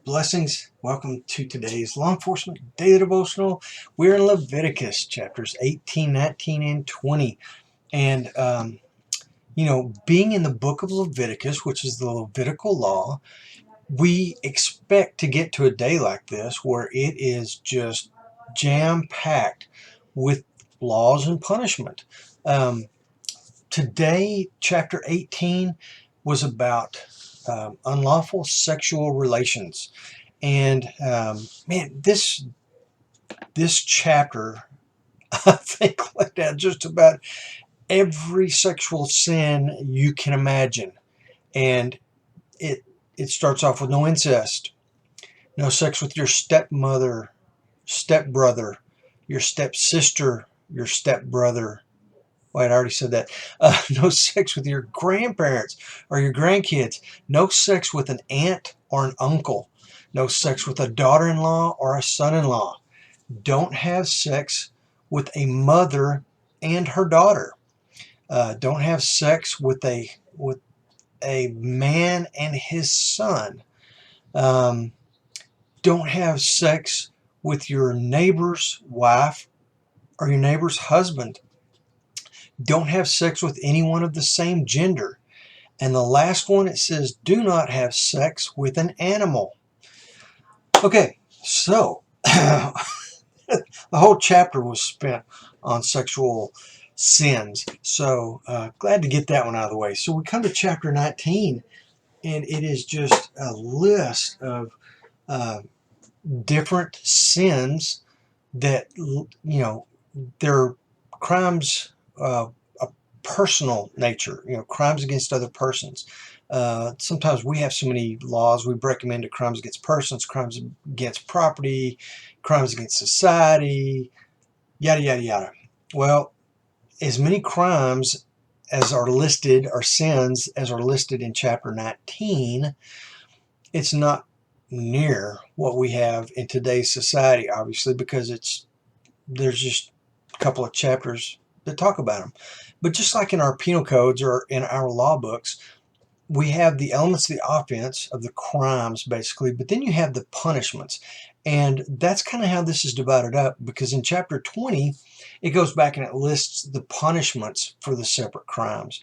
Blessings. Welcome to today's Law Enforcement Daily Devotional. We're in Leviticus chapters 18, 19, and 20. And, being in the book of Leviticus, which is the Levitical law, we expect to get to a day like this where it is just jam-packed with laws and punishment. Today, chapter 18 was about unlawful sexual relations. And this chapter, I think, looked at just about every sexual sin you can imagine. And it starts off with no incest, no sex with your stepmother, stepbrother, your stepsister, your stepbrother. Wait, I already said that. No sex with your grandparents or your grandkids. No sex with an aunt or an uncle. No sex with a daughter-in-law or a son-in-law. Don't have sex with a mother and her daughter. Don't have sex with a man and his son. Don't have sex with your neighbor's wife or your neighbor's husband. Don't have sex with anyone of the same gender. And the last one, it says, do not have sex with an animal. Okay, so the whole chapter was spent on sexual sins. So glad to get that one out of the way. So we come to chapter 19, and it is just a list of different sins that, they're crimes of a personal nature, crimes against other persons. Sometimes we have so many laws, we break them into crimes against persons, crimes against property, crimes against society, yada, yada, yada. Well, as many crimes as are listed, or sins, as are listed in chapter 19, it's not near what we have in today's society, obviously, because there's just a couple of chapters that talk about them. But just like in our penal codes or in our law books, we have the elements of the offense, of the crimes, basically, but then you have the punishments. And that's kind of how this is divided up, because in chapter 20, it goes back and it lists the punishments for the separate crimes.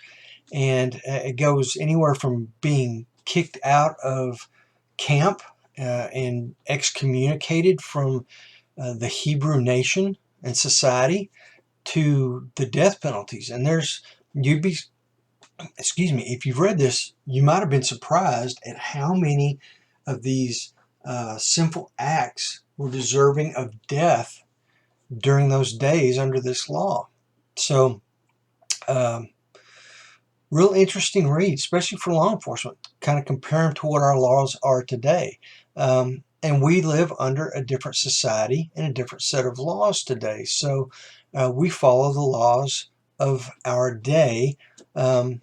And it goes anywhere from being kicked out of camp and excommunicated from the Hebrew nation and society to the death penalties. And if you've read this, you might have been surprised at how many of these sinful acts were deserving of death during those days under this law. So, real interesting read, especially for law enforcement, kind of compare them to what our laws are today. And we live under a different society and a different set of laws today. So we follow the laws of our day. A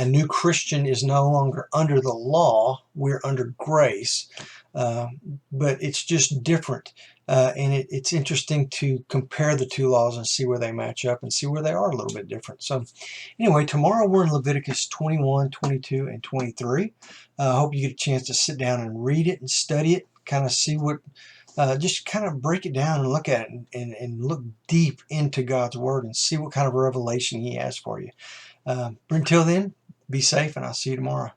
new Christian is no longer under the law. We're under grace. But it's just different. And it's interesting to compare the two laws and see where they match up and see where they are a little bit different. So anyway, tomorrow we're in Leviticus 21, 22, and 23. I hope you get a chance to sit down and read it and study it, kind of see what, just kind of break it down and look at it and look deep into God's Word and see what kind of revelation He has for you. But until then, be safe, and I'll see you tomorrow.